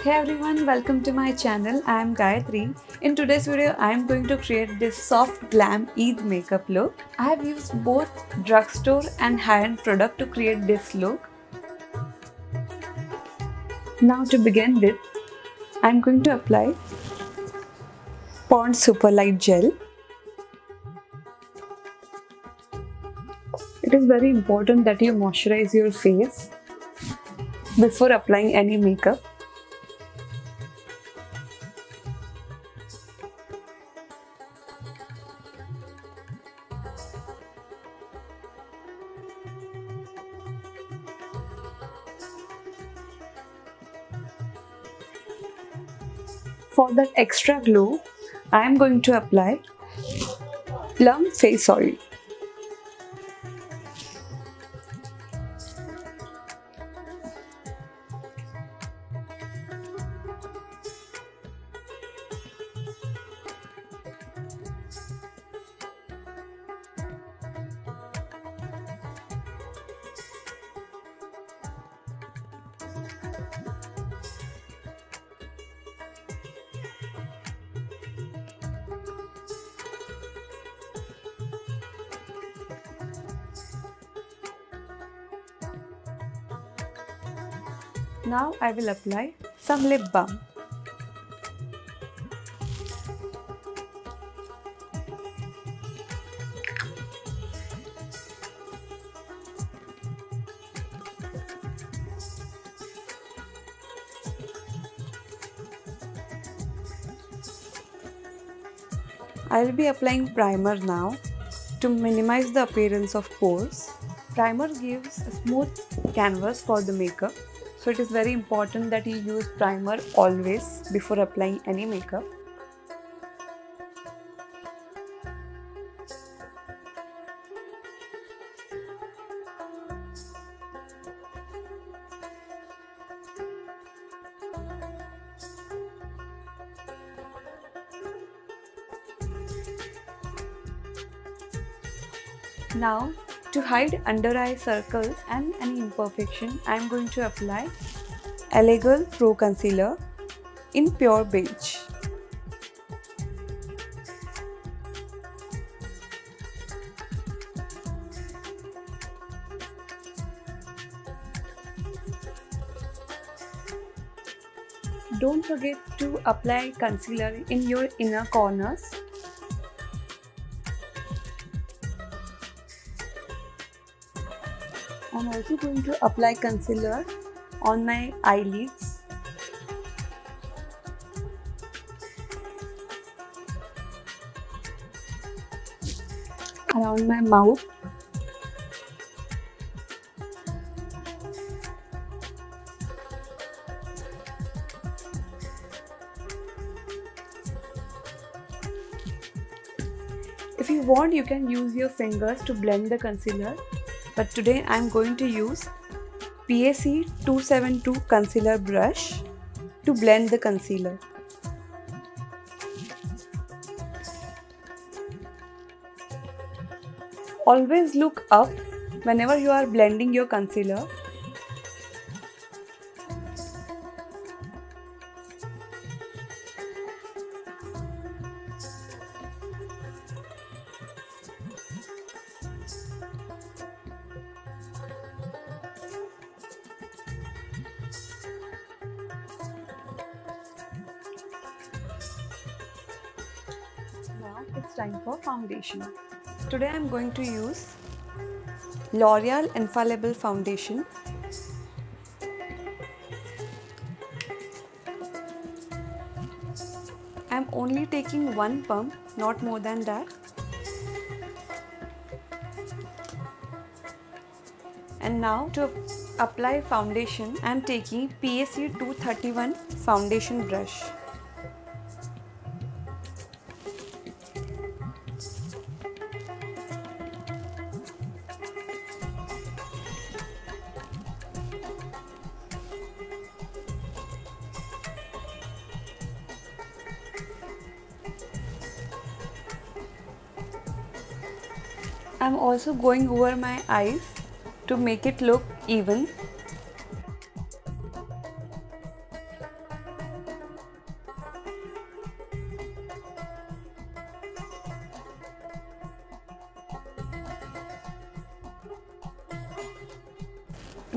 Hey everyone, welcome to my channel. I am Gayatri. In today's video, I am going to create this soft glam Eid makeup look. I have used both drugstore and high-end product to create this look. Now to begin with, I am going to apply Pond's Super Light Gel. It is very important that you moisturize your face before applying any makeup. For that extra glow, I am going to apply Plum Face Oil. Now I will apply some lip balm. I will be applying primer now to minimize the appearance of pores. Primer gives a smooth canvas for the makeup. So it is very important that you use primer always before applying any makeup. Now, to hide under eye circles and any imperfection, I am going to apply Elegant Pro Concealer in Pure Beige. Don't forget to apply concealer in your inner corners. I'm also going to apply concealer on my eyelids. Around my mouth. If you want, you can use your fingers to blend the concealer. But today I am going to use PAC 272 concealer brush to blend the concealer. Always look up whenever you are blending your concealer. Now it's time for foundation. Today I am going to use L'Oreal Infallible Foundation. I am only taking one pump, not more than that. And now to apply foundation, I am taking PAC 231 foundation brush. I'm also going over my eyes to make it look even.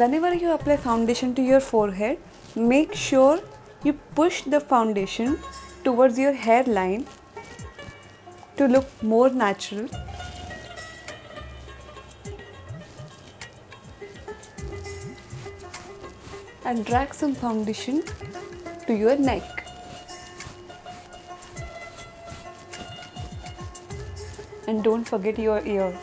Whenever you apply foundation to your forehead, make sure you push the foundation towards your hairline to look more natural. And drag some foundation to your neck. And don't forget your ears.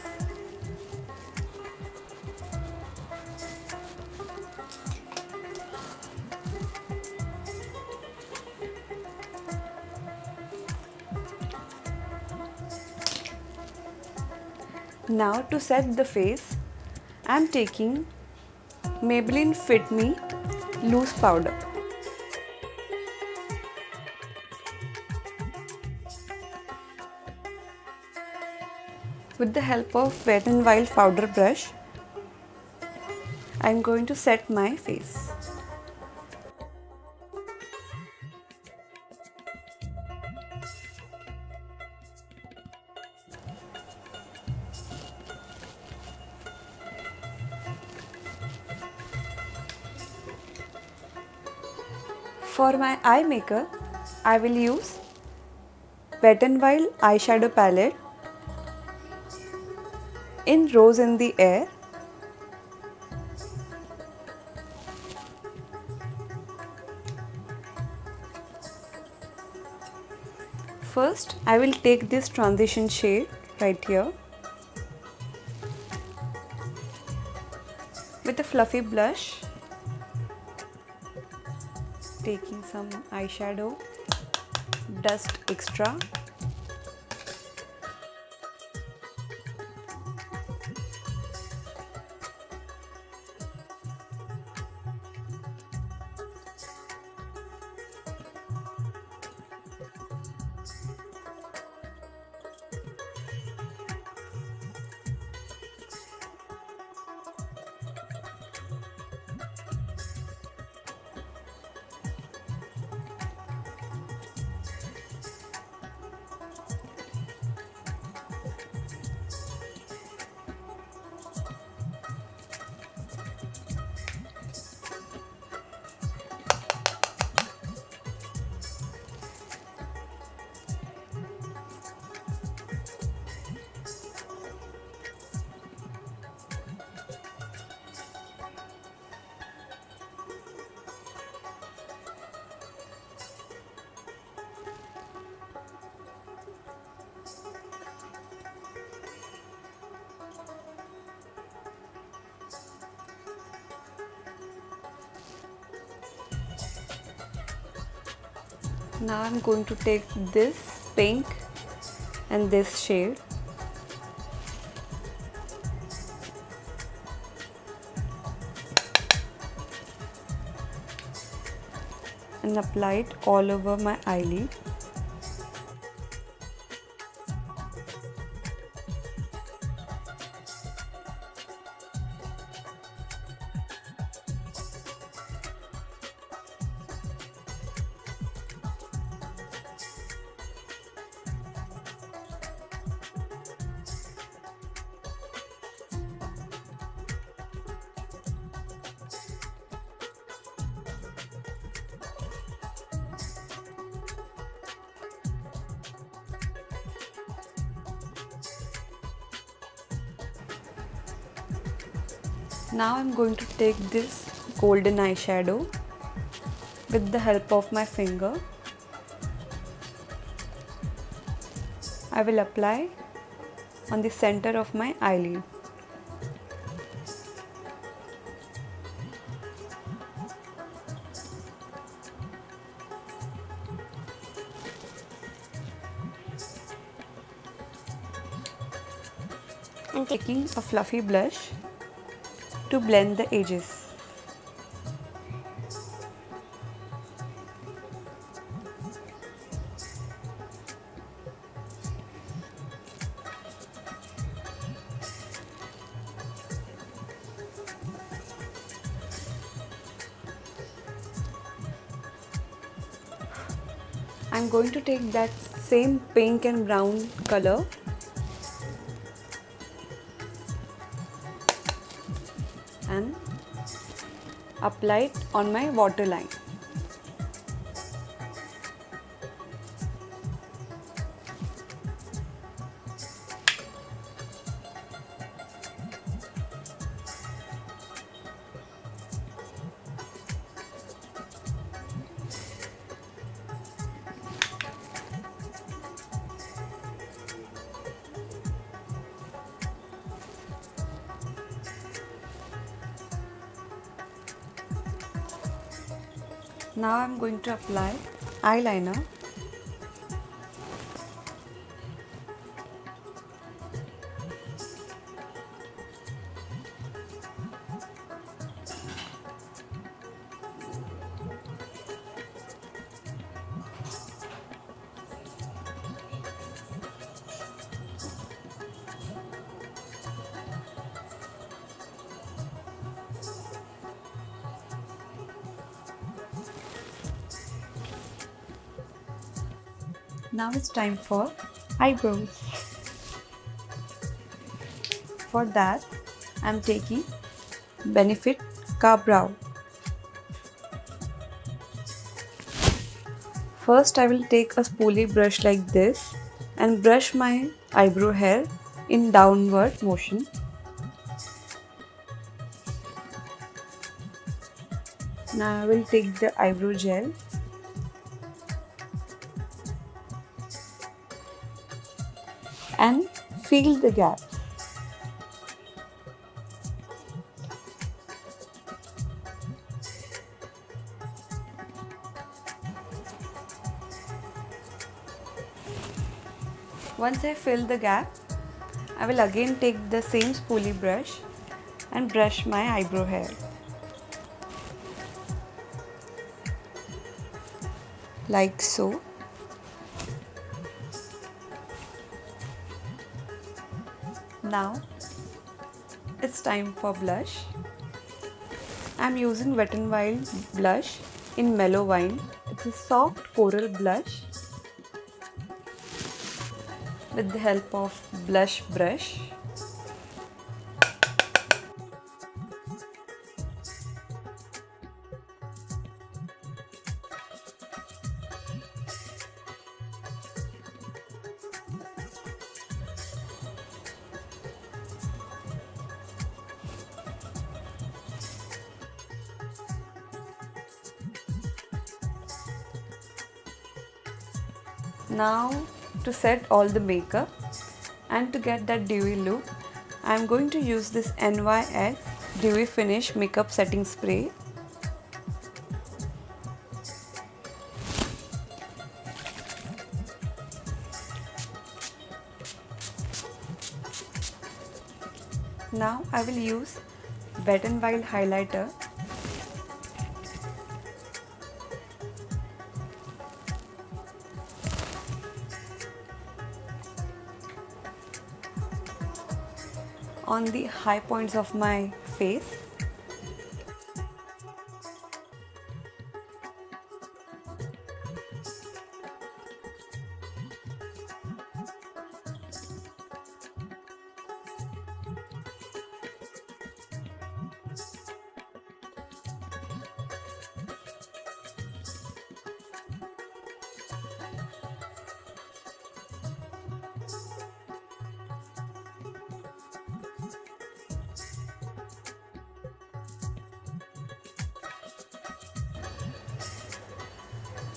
Now to set the face, I am taking Maybelline Fit Me loose powder. With the help of Wet n Wild powder brush, I am going to set my face. For my eye makeup, I will use Wet n Wild eyeshadow palette in Rose in the Air. First, I will take this transition shade right here with a fluffy blush, taking some eyeshadow dust extra. Now I'm going to take this pink and this shade and apply it all over my eyelid. Now I'm going to take this golden eyeshadow with the help of my finger. I will apply on the center of my eyelid. And taking a fluffy blush to blend the edges. I'm going to take that same pink and brown color and apply it on my waterline. Now I'm going to apply eyeliner. Now it's time for eyebrows. For that, I'm taking Benefit Ka Brow. First, I will take a spoolie brush like this and brush my eyebrow hair in downward motion. Now I will take the eyebrow gel and fill the gap. Once I fill the gap, I will again take the same spoolie brush and brush my eyebrow hair. Like so. Now it's time for blush. I'm using Wet n Wild blush in Mellow Wine. It's a soft coral blush with the help of blush brush. Now to set all the makeup and to get that dewy look, I am going to use this NYX Dewy Finish Makeup Setting Spray. Now I will use Wet n Wild highlighter. On the high points of my face.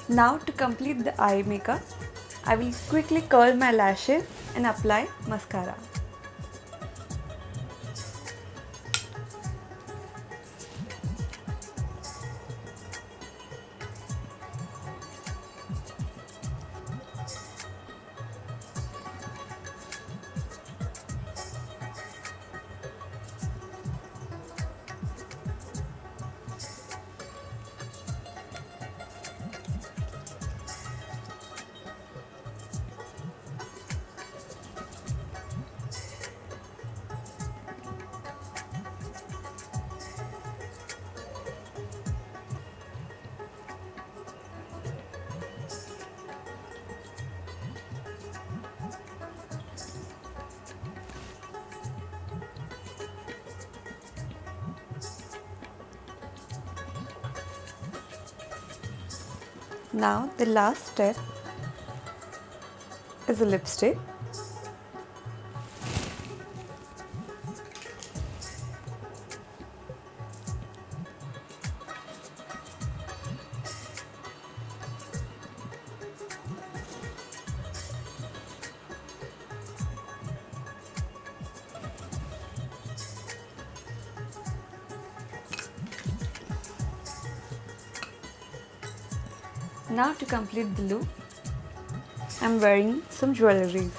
Now to complete the eye makeup, I will quickly curl my lashes and apply mascara. Now the last step is a lipstick. Now to complete the look, I'm wearing some jewelry.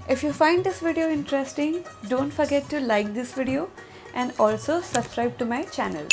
If you find this video interesting, don't forget to like this video and also subscribe to my channel.